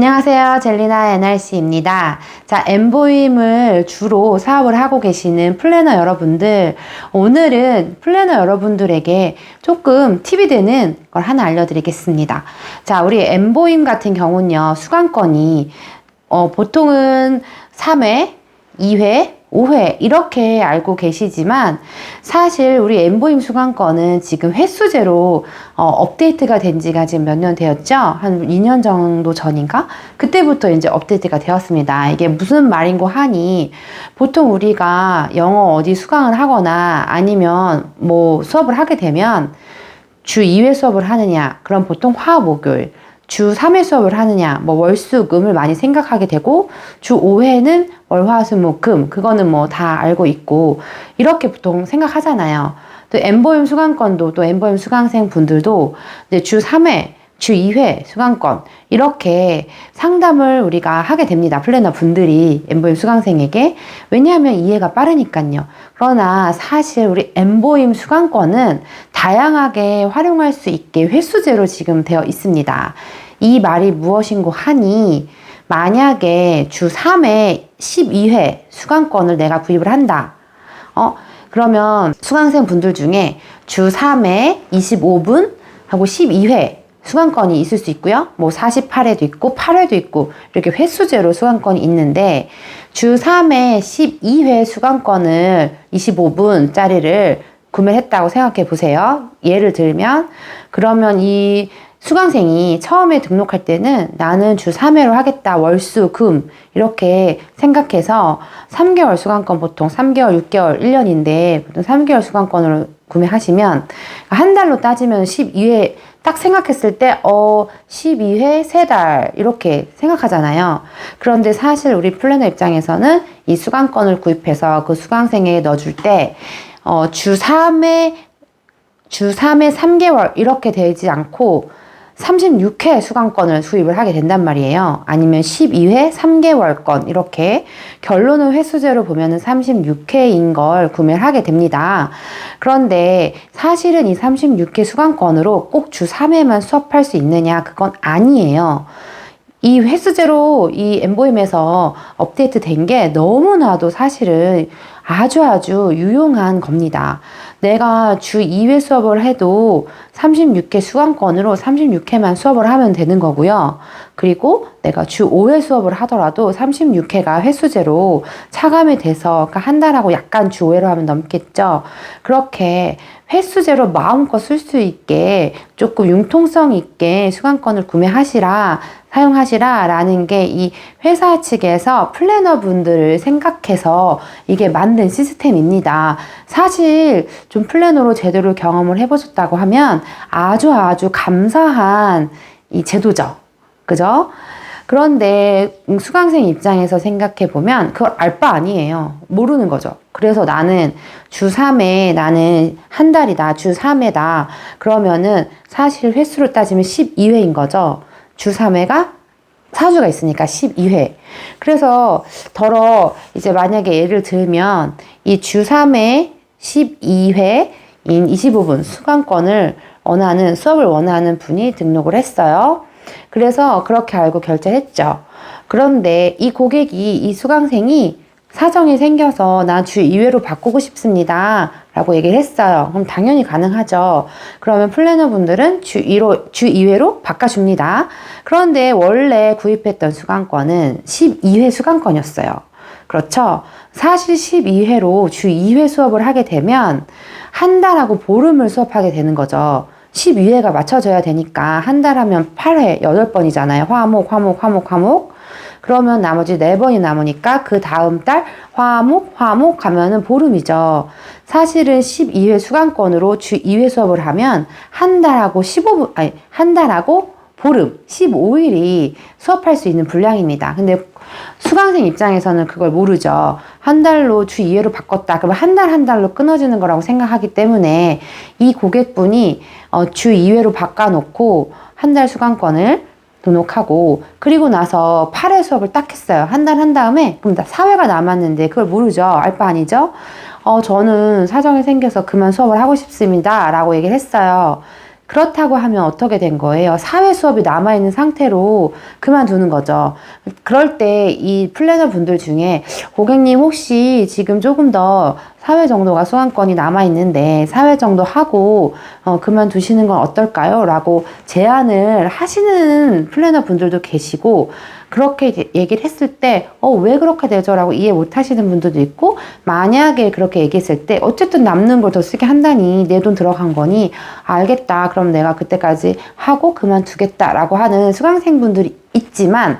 안녕하세요. 젤리나 NRC입니다. 자, 엠보임을 주로 사업을 하고 계시는 플래너 여러분들, 오늘은 플래너 여러분들에게 조금 팁이 되는 걸 하나 알려드리겠습니다. 자, 우리 엠보임 같은 경우는요, 수강권이 보통은 3회, 2회, 5회 이렇게 알고 계시지만 사실 우리 엠보임 수강권은 지금 횟수제로 업데이트가 된 지가 지금 몇 년 되었죠? 한 2년 정도 전인가? 그때부터 이제 업데이트가 되었습니다. 이게 무슨 말인고 하니 보통 우리가 영어 어디 수강을 하거나 아니면 뭐 수업을 하게 되면 주 2회 수업을 하느냐, 그럼 보통 화, 목요일 주 3회 수업을 하느냐, 뭐 월수금을 많이 생각하게 되고 주 5회는 월화수목금, 그거는 뭐 다 알고 있고 이렇게 보통 생각하잖아요. 또 엠보임 수강권도 또 엠보임 수강생 분들도 이제 주 3회, 주 2회 수강권 이렇게 상담을 우리가 하게 됩니다. 플래너 분들이 엠보임 수강생에게. 왜냐하면 이해가 빠르니까요. 그러나 사실 우리 엠보임 수강권은 다양하게 활용할 수 있게 횟수제로 지금 되어 있습니다. 이 말이 무엇인고 하니 만약에 주 3회 12회 수강권을 내가 구입을 한다. 그러면 수강생 분들 중에 주 3회 25분 하고 12회 수강권이 있을 수 있고요. 뭐 48회도 있고 8회도 있고 이렇게 횟수제로 수강권이 있는데 주 3회 12회 수강권을 25분짜리를 구매했다고 생각해 보세요. 예를 들면 그러면 이 수강생이 처음에 등록할 때는 나는 주 3회로 하겠다. 월수, 금 이렇게 생각해서 3개월 수강권 보통 3개월, 6개월, 1년인데 보통 3개월 수강권으로 구매하시면 한 달로 따지면 12회 딱 생각했을 때 12회 3달 이렇게 생각하잖아요. 그런데 사실 우리 플래너 입장에서는 이 수강권을 구입해서 그 수강생에게 넣어줄 때 주 3회 3개월 이렇게 되지 않고 36회 수강권을 수입을 하게 된단 말이에요. 아니면 12회 3개월권 이렇게 결론은 횟수제로 보면은 36회인 걸 구매를 하게 됩니다. 그런데 사실은 이 36회 수강권으로 꼭 주 3회만 수업할 수 있느냐? 그건 아니에요. 이 횟수제로 이 엠보임에서 업데이트 된 게 너무나도 사실은 아주 유용한 겁니다. 내가 주 2회 수업을 해도 36회 수강권으로 36회만 수업을 하면 되는 거고요. 그리고 내가 주 5회 수업을 하더라도 36회가 횟수제로 차감이 돼서 그러니까 한 달하고 약간 주 5회로 하면 넘겠죠. 그렇게 횟수제로 마음껏 쓸 수 있게 조금 융통성 있게 수강권을 구매하시라, 사용하시라 라는 게 이 회사 측에서 플래너 분들을 생각해서 이게 만든 시스템입니다. 사실 좀 플래너로 제대로 경험을 해보셨다고 하면 아주 감사한 이 제도죠. 그죠? 그런데 수강생 입장에서 생각해 보면 그걸 알 바 아니에요. 모르는 거죠. 그래서 나는 주 3회 나는 한 달이다. 주 3회다. 그러면은 사실 횟수로 따지면 12회인 거죠. 주 3회가 4주가 있으니까 12회. 그래서 이제 만약에 예를 들면 이 주 3회 12회인 25분 수강권을 수업을 원하는 분이 등록을 했어요. 그래서 그렇게 알고 결제했죠. 그런데 이 수강생이 사정이 생겨서 나 주 2회로 바꾸고 싶습니다. 라고 얘기를 했어요. 그럼 당연히 가능하죠. 그러면 플래너 분들은 주 2회로 바꿔줍니다. 그런데 원래 구입했던 수강권은 12회 수강권이었어요. 그렇죠? 사실 12회로 주 2회 수업을 하게 되면 한 달하고 보름을 수업하게 되는 거죠. 12회가 맞춰져야 되니까 한 달 하면 8회, 8번이잖아요. 화목. 그러면 나머지 4번이 남으니까 그 다음 달 화목 가면은 보름이죠. 사실은 12회 수강권으로 주 2회 수업을 하면 한 달하고 보름, 15일이 수업할 수 있는 분량입니다. 근데 수강생 입장에서는 그걸 모르죠. 한 달로 주 2회로 바꿨다. 그러면 한 달로 끊어지는 거라고 생각하기 때문에 이 고객분이 주 2회로 바꿔놓고 한 달 수강권을 등록하고 그리고 나서 8회 수업을 딱 했어요. 한 달 한 다음에 그럼 4회가 남았는데 그걸 모르죠. 알 바 아니죠. 저는 사정이 생겨서 그만 수업을 하고 싶습니다. 라고 얘기를 했어요. 그렇다고 하면 어떻게 된 거예요? 사회 수업이 남아있는 상태로 그만두는 거죠. 그럴 때 이 플래너 분들 중에 고객님 혹시 지금 조금 더 사회 정도가 수강권이 남아있는데 사회 정도 하고 그만두시는 건 어떨까요? 라고 제안을 하시는 플래너 분들도 계시고, 그렇게 얘기를 했을 때 왜 그렇게 되죠? 라고 이해 못 하시는 분들도 있고, 만약에 그렇게 얘기했을 때 어쨌든 남는 걸 더 쓰게 한다니 내 돈 들어간 거니 알겠다, 그럼 내가 그때까지 하고 그만두겠다 라고 하는 수강생분들이 있지만,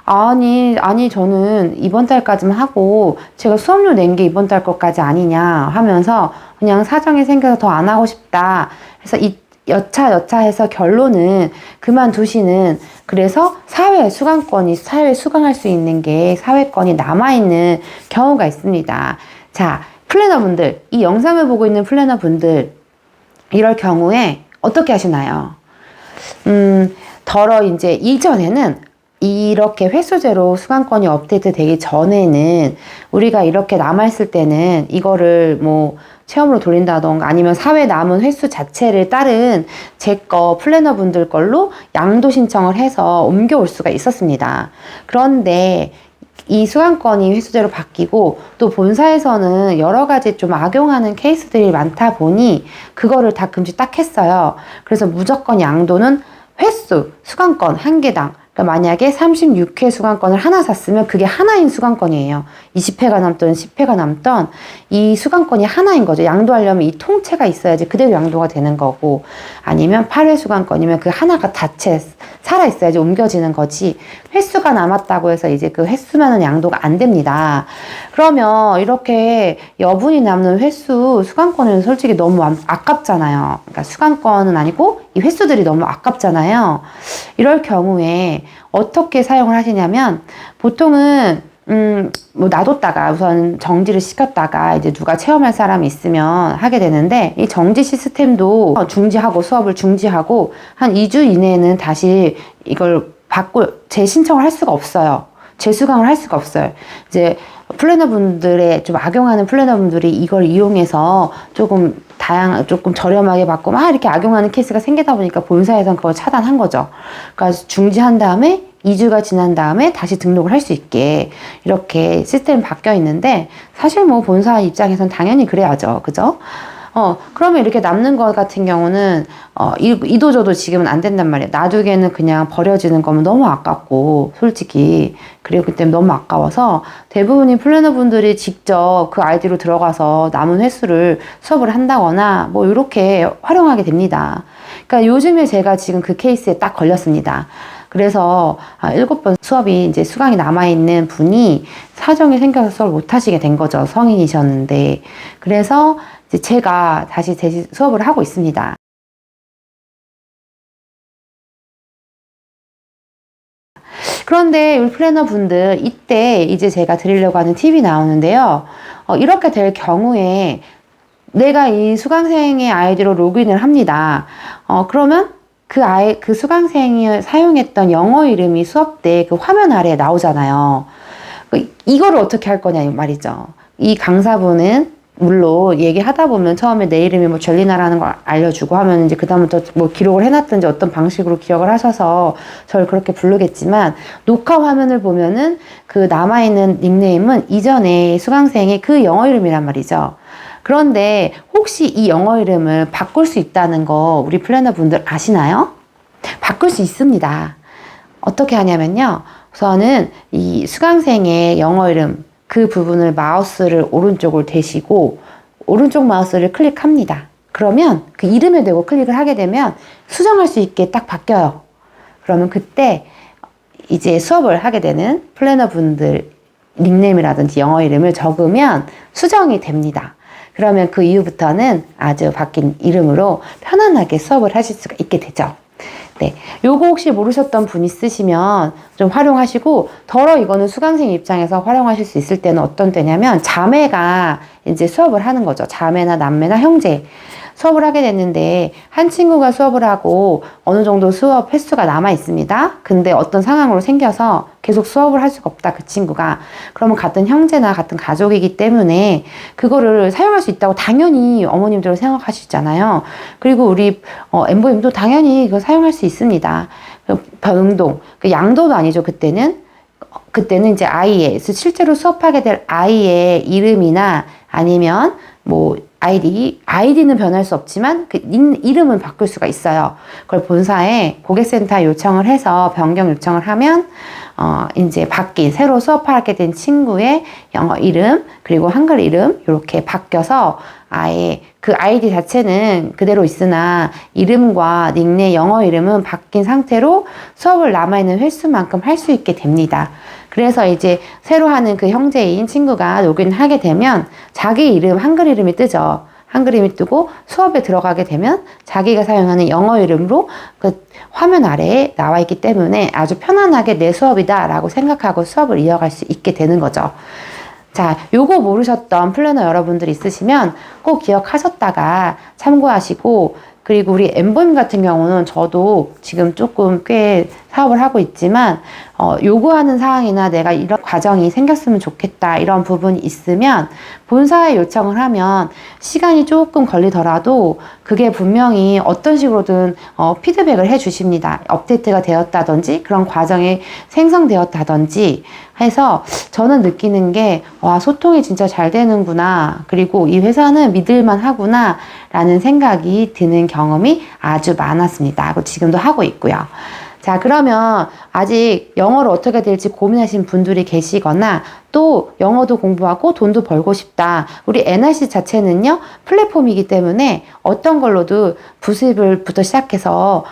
아니 저는 이번 달까지만 하고 제가 수업료 낸 게 이번 달 것까지 아니냐 하면서 그냥 사정이 생겨서 더 안 하고 싶다 해서 이 여차해서 결론은 그만두시는, 그래서 사회 수강할 수 있는 게 사회권이 남아있는 경우가 있습니다. 자, 플래너분들, 이 영상을 보고 있는 플래너분들, 이럴 경우에 어떻게 하시나요? 이제 이전에는 이렇게 횟수제로 수강권이 업데이트 되기 전에는 우리가 이렇게 남아있을 때는 이거를 뭐 체험으로 돌린다던가 아니면 사회 남은 횟수 자체를 다른 제 거 플래너 분들 걸로 양도 신청을 해서 옮겨올 수가 있었습니다. 그런데 이 수강권이 횟수제로 바뀌고 또 본사에서는 여러 가지 좀 악용하는 케이스들이 많다 보니 그거를 다 금지 딱 했어요. 그래서 무조건 양도는 횟수, 수강권 한 개당, 그러니까 만약에 36회 수강권을 하나 샀으면 그게 하나인 수강권이에요. 20회가 남던 10회가 남던 이 수강권이 하나인 거죠. 양도하려면 이 통째가 있어야지 그대로 양도가 되는 거고, 아니면 8회 수강권이면 그 하나가 자체 살아있어야지 옮겨지는 거지, 횟수가 남았다고 해서 이제 그 횟수만은 양도가 안 됩니다. 그러면 이렇게 여분이 남는 횟수 수강권은 솔직히 너무 아깝잖아요. 그러니까 수강권은 아니고 이 횟수들이 너무 아깝잖아요. 이럴 경우에 어떻게 사용을 하시냐면, 보통은 뭐 놔뒀다가 우선 정지를 시켰다가 이제 누가 체험할 사람이 있으면 하게 되는데, 이 정지 시스템도 수업을 중지하고 한 2주 이내에는 다시 이걸 재신청을 할 수가 없어요. 재수강을 할 수가 없어요. 이제 플래너분들의 좀 악용하는 플래너분들이 이걸 이용해서 조금 저렴하게 받고 막 이렇게 악용하는 케이스가 생기다 보니까 본사에서는 그걸 차단한 거죠. 그러니까 중지한 다음에 2주가 지난 다음에 다시 등록을 할 수 있게 이렇게 시스템이 바뀌어 있는데, 사실 뭐 본사 입장에선 당연히 그래야죠. 그죠? 그러면 이렇게 남는 것 같은 경우는, 이도저도 지금은 안 된단 말이에요. 놔두기에는 그냥 버려지는 거면 너무 아깝고, 솔직히. 그리고 그때 너무 아까워서 대부분의 플래너분들이 직접 그 아이디로 들어가서 남은 횟수를 수업을 한다거나, 뭐, 이렇게 활용하게 됩니다. 그러니까 요즘에 제가 지금 그 케이스에 딱 걸렸습니다. 그래서 7번 수업이 이제 수강이 남아있는 분이 사정이 생겨서 수업을 못 하시게 된 거죠. 성인이셨는데. 그래서 이제 제가 다시 수업을 하고 있습니다. 그런데 우리 플래너 분들, 이때 이제 제가 드리려고 하는 팁이 나오는데요. 이렇게 될 경우에 내가 이 수강생의 아이디로 로그인을 합니다. 그러면 그 수강생이 사용했던 영어 이름이 수업 때 그 화면 아래에 나오잖아요. 이거를 어떻게 할 거냐, 이 말이죠. 이 강사분은 물론 얘기하다 보면 처음에 내 이름이 뭐 젤리나라는 걸 알려주고 하면 이제 그다음부터 뭐 기록을 해놨든지 어떤 방식으로 기억을 하셔서 저를 그렇게 부르겠지만, 녹화 화면을 보면은 그 남아있는 닉네임은 이전에 수강생의 그 영어 이름이란 말이죠. 그런데 혹시 이 영어 이름을 바꿀 수 있다는 거 우리 플래너 분들 아시나요? 바꿀 수 있습니다. 어떻게 하냐면요. 우선은 이 수강생의 영어 이름 그 부분을 마우스를 오른쪽을 대시고 오른쪽 마우스를 클릭합니다. 그러면 그 이름에 대고 클릭을 하게 되면 수정할 수 있게 딱 바뀌어요. 그러면 그때 이제 수업을 하게 되는 플래너 분들 닉네임이라든지 영어 이름을 적으면 수정이 됩니다. 그러면 그 이후부터는 아주 바뀐 이름으로 편안하게 수업을 하실 수가 있게 되죠. 네, 요거 혹시 모르셨던 분 있으시면 좀 활용하시고, 이거는 수강생 입장에서 활용하실 수 있을 때는 어떤 때냐면, 자매가 이제 수업을 하는 거죠. 자매나 남매나 형제. 수업을 하게 됐는데 한 친구가 수업을 하고 어느 정도 수업 횟수가 남아 있습니다. 근데 어떤 상황으로 생겨서 계속 수업을 할 수가 없다, 그 친구가. 그러면 같은 형제나 같은 가족이기 때문에 그거를 사용할 수 있다고 당연히 어머님들은 생각하시잖아요. 그리고 우리 엠보임도 당연히 그거 사용할 수 있습니다. 변동, 양도도 아니죠, 그때는. 그때는 이제 아이의, 실제로 수업하게 될 아이의 이름이나 아니면 뭐 아이디는 변할 수 없지만 그 이름은 바꿀 수가 있어요. 그걸 본사에 고객센터에 요청을 해서 변경 요청을 하면 이제 새로 수업하게 된 친구의 영어 이름 그리고 한글 이름 이렇게 바뀌어서 아예 그 아이디 자체는 그대로 있으나 이름과 닉네임 영어 이름은 바뀐 상태로 수업을 남아있는 횟수만큼 할 수 있게 됩니다. 그래서 이제 새로 하는 그 형제인 친구가 로그인하게 되면 자기 이름, 한글 이름이 뜨죠. 한글 이름이 뜨고 수업에 들어가게 되면 자기가 사용하는 영어 이름으로 그 화면 아래에 나와 있기 때문에 아주 편안하게 내 수업이다 라고 생각하고 수업을 이어갈 수 있게 되는 거죠. 자, 요거 모르셨던 플래너 여러분들 있으시면 꼭 기억하셨다가 참고하시고, 그리고 우리 엠보임 같은 경우는 저도 지금 조금 꽤 사업을 하고 있지만 요구하는 사항이나 내가 이런 과정이 생겼으면 좋겠다 이런 부분이 있으면 본사에 요청을 하면 시간이 조금 걸리더라도 그게 분명히 어떤 식으로든 피드백을 해 주십니다. 업데이트가 되었다든지 그런 과정이 생성되었다든지 해서 저는 느끼는 게 와, 소통이 진짜 잘 되는구나, 그리고 이 회사는 믿을만 하구나 라는 생각이 드는 경험이 아주 많았습니다. 그리고 지금도 하고 있고요. 자, 그러면 아직 영어를 어떻게 될지 고민하신 분들이 계시거나 또 영어도 공부하고 돈도 벌고 싶다. 우리 NRC 자체는요, 플랫폼이기 때문에 어떤 걸로도 부수입을부터 시작해서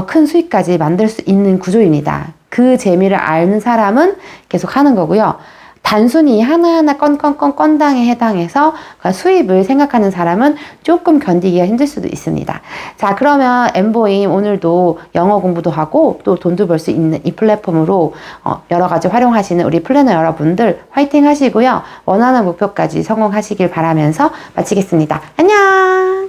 큰 수익까지 만들 수 있는 구조입니다. 그 재미를 아는 사람은 계속 하는 거고요. 단순히 하나하나 건당에 해당해서 수입을 생각하는 사람은 조금 견디기가 힘들 수도 있습니다. 자, 그러면 엠보임 오늘도 영어 공부도 하고 또 돈도 벌 수 있는 이 플랫폼으로 여러 가지 활용하시는 우리 플래너 여러분들 화이팅 하시고요. 원하는 목표까지 성공하시길 바라면서 마치겠습니다. 안녕!